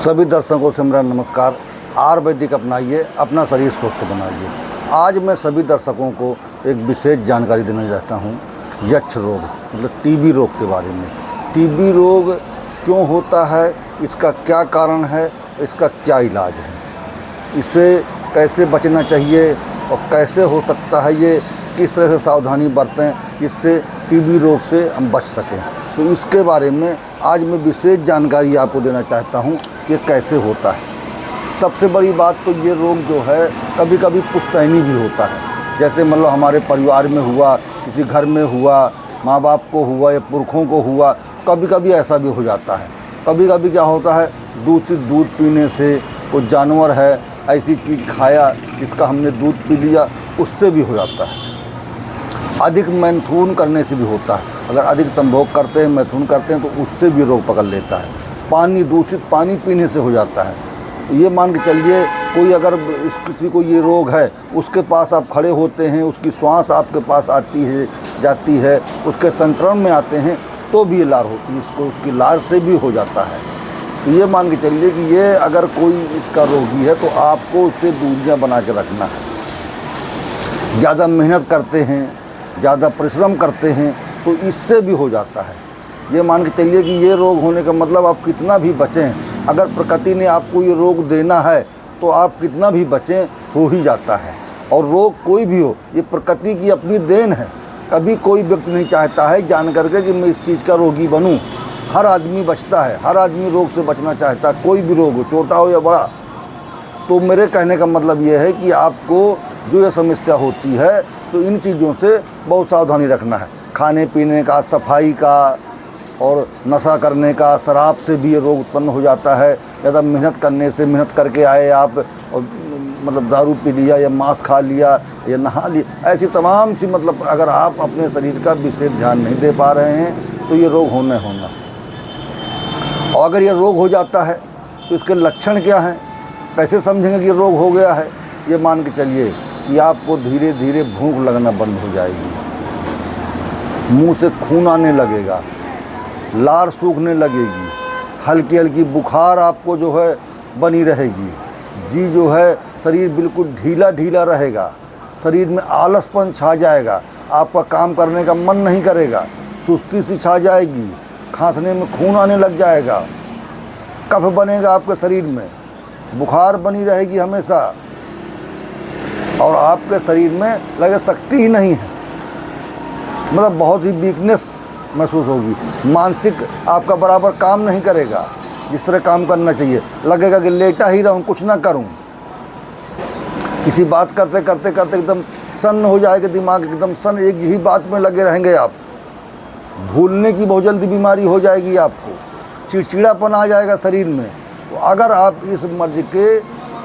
सभी दर्शकों से मेरा नमस्कार। आयुर्वेदिक अपनाइए, अपना शरीर स्वस्थ बनाइए। आज मैं सभी दर्शकों को एक विशेष जानकारी देना चाहता हूँ यक्ष रोग मतलब टीबी रोग के बारे में। टीबी रोग क्यों होता है, इसका क्या कारण है, इसका क्या इलाज है, इससे कैसे बचना चाहिए और कैसे हो सकता है, ये किस तरह से सावधानी बरतें जिससे टीबी रोग से हम बच सकें। तो इसके बारे में आज मैं विशेष जानकारी आपको देना चाहता हूँ कि कैसे होता है। सबसे बड़ी बात तो ये रोग जो है कभी कभी पुश्तैनी भी होता है, जैसे मतलब हमारे परिवार में हुआ, किसी घर में हुआ, माँ बाप को हुआ या पुरखों को हुआ, कभी कभी ऐसा भी हो जाता है। कभी कभी क्या होता है, दूषित दूध पीने से, कोई जानवर है ऐसी चीज़ खाया जिसका हमने दूध पी लिया, उससे भी हो जाता है। अधिक मैथुन करने से भी होता है, अगर अधिक संभोग करते हैं, मैथुन करते हैं तो उससे भी रोग पकड़ लेता है। पानी, दूषित पानी पीने से हो जाता है। ये मान के चलिए कोई अगर किसी को ये रोग है, उसके पास आप खड़े होते हैं, उसकी श्वास आपके पास आती है जाती है, उसके संक्रमण में आते हैं तो भी ये लार होती है, इसको उसकी लार से भी हो जाता है। तो ये मान के चलिए कि ये अगर कोई इसका रोगी है तो आपको उससे दूरियां बना के रखना है। ज़्यादा मेहनत करते हैं, ज़्यादा परिश्रम करते हैं तो इससे भी हो जाता है। ये मान के चलिए कि ये रोग होने का मतलब आप कितना भी बचें, अगर प्रकृति ने आपको ये रोग देना है तो आप कितना भी बचें हो ही जाता है। और रोग कोई भी हो, ये प्रकृति की अपनी देन है। कभी कोई व्यक्ति नहीं चाहता है जान करके कि मैं इस चीज़ का रोगी बनूं। हर आदमी बचता है, हर आदमी रोग से बचना चाहता है, कोई भी रोग हो, छोटा हो या बड़ा। तो मेरे कहने का मतलब ये है कि आपको जो ये समस्या होती है तो इन चीज़ों से बहुत सावधानी रखना है। खाने पीने का, सफाई का और नशा करने का, शराब से भी ये रोग उत्पन्न हो जाता है। ज़्यादा मेहनत करने से, मेहनत करके आए आप और मतलब दारू पी लिया या मांस खा लिया या नहा लिया, ऐसी तमाम सी मतलब अगर आप अपने शरीर का विशेष ध्यान नहीं दे पा रहे हैं तो ये रोग होना। और अगर ये रोग हो जाता है तो इसके लक्षण क्या हैं, कैसे समझेंगे कि रोग हो गया है। ये मान के चलिए कि आपको धीरे धीरे भूख लगना बंद हो जाएगी, मुंह से खून आने लगेगा, लार सूखने लगेगी, हल्की हल्की बुखार आपको जो है बनी रहेगी, जी जो है शरीर बिल्कुल ढीला ढीला रहेगा, शरीर में आलसपन छा जाएगा, आपका काम करने का मन नहीं करेगा, सुस्ती सी छा जाएगी, खांसने में खून आने लग जाएगा, कफ बनेगा आपके शरीर में, बुखार बनी रहेगी हमेशा और आपके शरीर में लगे शक्ति ही नहीं है, मतलब बहुत ही वीकनेस महसूस होगी। मानसिक आपका बराबर काम नहीं करेगा जिस तरह काम करना चाहिए, लगेगा कि लेटा ही रहूं, कुछ ना करूं। किसी बात करते करते करते एकदम सन्न हो जाएगा दिमाग, एकदम सन्न, एक ही बात में लगे रहेंगे आप। भूलने की बहुत जल्दी बीमारी हो जाएगी आपको, चिड़चिड़ापन आ जाएगा शरीर में। तो अगर आप इस मर्ज के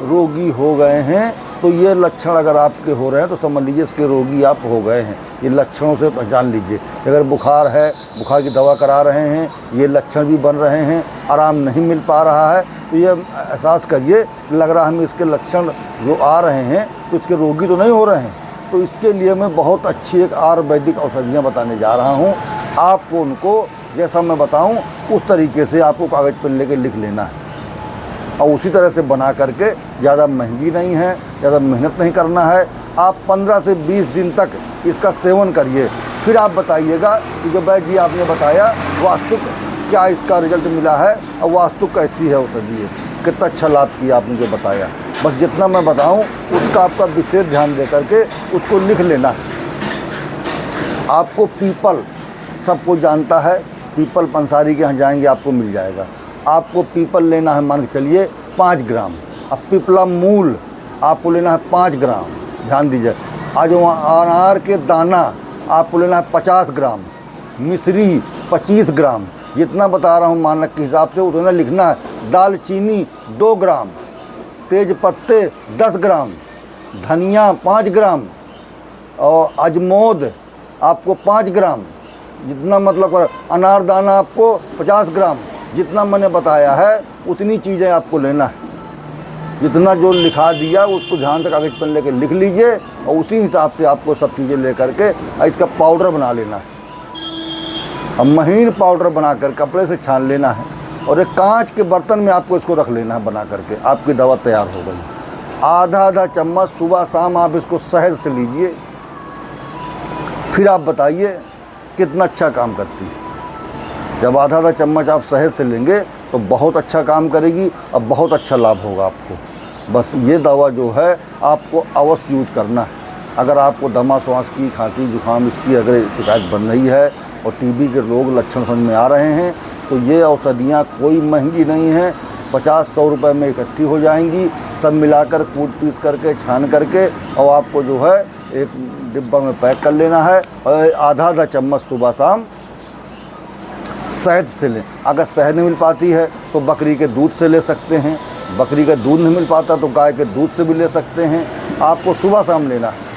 रोगी हो गए हैं तो ये लक्षण अगर आपके हो रहे हैं तो समझ लीजिए इसके रोगी आप हो गए हैं। ये लक्षणों से पहचान लीजिए। अगर बुखार है, बुखार की दवा करा रहे हैं, ये लक्षण भी बन रहे हैं, आराम नहीं मिल पा रहा है, तो ये एहसास करिए लग रहा है हमें इसके लक्षण जो आ रहे हैं तो इसके रोगी तो नहीं हो रहे हैं। तो इसके लिए मैं बहुत अच्छी एक आयुर्वेदिक औषधियाँ बताने जा रहा हूँ। आपको उनको जैसा मैं बताऊँ उस तरीके से आपको कागज़ पर लेकर लिख लेना है और उसी तरह से बना करके, ज़्यादा महंगी नहीं है, ज़्यादा मेहनत नहीं करना है। आप 15 से 20 दिन तक इसका सेवन करिए, फिर आप बताइएगा कि जो वैद्य जी आपने बताया वास्तु क्या इसका रिजल्ट मिला है और वास्तु कैसी है, बताइए कितना अच्छा लाभ किया आपने जो बताया। बस जितना मैं बताऊं उसका आपका विशेष ध्यान दे करके उसको लिख लेना है। आपको पीपल, सबको जानता है, पीपल पंसारी के यहाँ जाएंगे आपको मिल जाएगा। आपको पीपल लेना है मान के चलिए 5 ग्राम। अब पीपला मूल आपको लेना है 5 ग्राम, ध्यान दीजिए। आज अनार के दाना आपको लेना है 50 ग्राम, मिश्री 25 ग्राम, जितना बता रहा हूँ मानक के हिसाब से उतना लिखना है। दालचीनी 2 ग्राम, तेज पत्ते 10 ग्राम, धनिया 5 ग्राम और अजमोद आपको 5 ग्राम, जितना मतलब अनारदाना आपको 50 ग्राम, जितना मैंने बताया है उतनी चीज़ें आपको लेना है। जितना जो लिखा दिया उसको ध्यान से कागज पर लेकर लिख लीजिए और उसी हिसाब से आपको सब चीज़ें लेकर के इसका पाउडर बना लेना है। अब महीन पाउडर बनाकर कपड़े से छान लेना है और एक कांच के बर्तन में आपको इसको रख लेना है बना करके। आपकी दवा तैयार हो गई। आधा आधा चम्मच सुबह शाम आप इसको शहद से लीजिए, फिर आप बताइए कितना अच्छा काम करती है। जब आधा आधा चम्मच आप शहद से लेंगे तो बहुत अच्छा काम करेगी और बहुत अच्छा लाभ होगा आपको। बस ये दवा जो है आपको अवश्य यूज करना है। अगर आपको दमा श्वास की, खांसी जुकाम इसकी अगर शिकायत बन रही है और टीबी के रोग लक्षण समझ में आ रहे हैं तो ये औषधियाँ कोई महंगी नहीं हैं, 50-100 रुपये में इकट्ठी हो जाएंगी। सब मिलाकर कूट पीस करके छान करके और आपको जो है एक डिब्बा में पैक कर लेना है और आधा आधा चम्मच सुबह शाम शहद से लें। अगर शहद नहीं मिल पाती है तो बकरी के दूध से ले सकते हैं, बकरी का दूध नहीं मिल पाता तो गाय के दूध से भी ले सकते हैं। आपको सुबह शाम लेना है,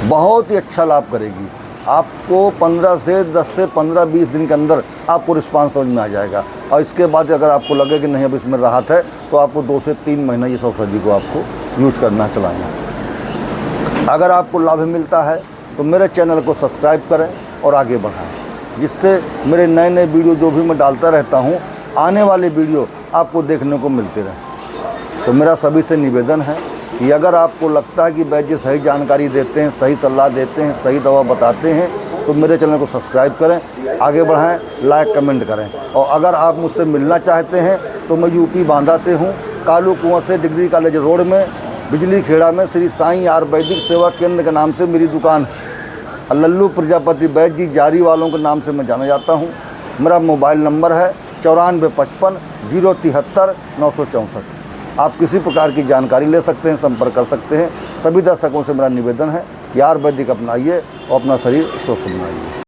बहुत ही अच्छा लाभ करेगी आपको। 10 से 15-20 दिन के अंदर आपको रिस्पांस समझ में आ जाएगा। और इसके बाद अगर आपको लगे कि नहीं अब इसमें राहत है तो आपको 2 से 3 महीना ये औषधि को आपको यूज करना चलाना है। अगर आपको लाभ मिलता है तो मेरे चैनल को सब्सक्राइब करें और आगे बढ़ाएं, जिससे मेरे नए नए वीडियो जो भी मैं डालता रहता हूँ आने वाले वीडियो आपको देखने को मिलते रहें। तो मेरा सभी से निवेदन है कि अगर आपको लगता है कि वैद्य जी सही जानकारी देते हैं, सही सलाह देते हैं, सही दवा बताते हैं तो मेरे चैनल को सब्सक्राइब करें, आगे बढ़ाएं, लाइक कमेंट करें। और अगर आप मुझसे मिलना चाहते हैं तो मैं यूपी बांदा से हूँ, कालू कुआं से डिग्री कॉलेज रोड में बिजली खेड़ा में श्री साईं आयुर्वेदिक सेवा केंद्र के नाम से मेरी दुकान है। लल्लू प्रजापति वैद्य जी जारी वालों के नाम से मैं जाना जाता हूँ। मेरा मोबाइल नंबर है 9455 073 964। आप किसी प्रकार की जानकारी ले सकते हैं, संपर्क कर सकते हैं। सभी दर्शकों से मेरा निवेदन है कि आयुर्वेदिक अपनाइए और अपना शरीर स्वस्थ बनाइए।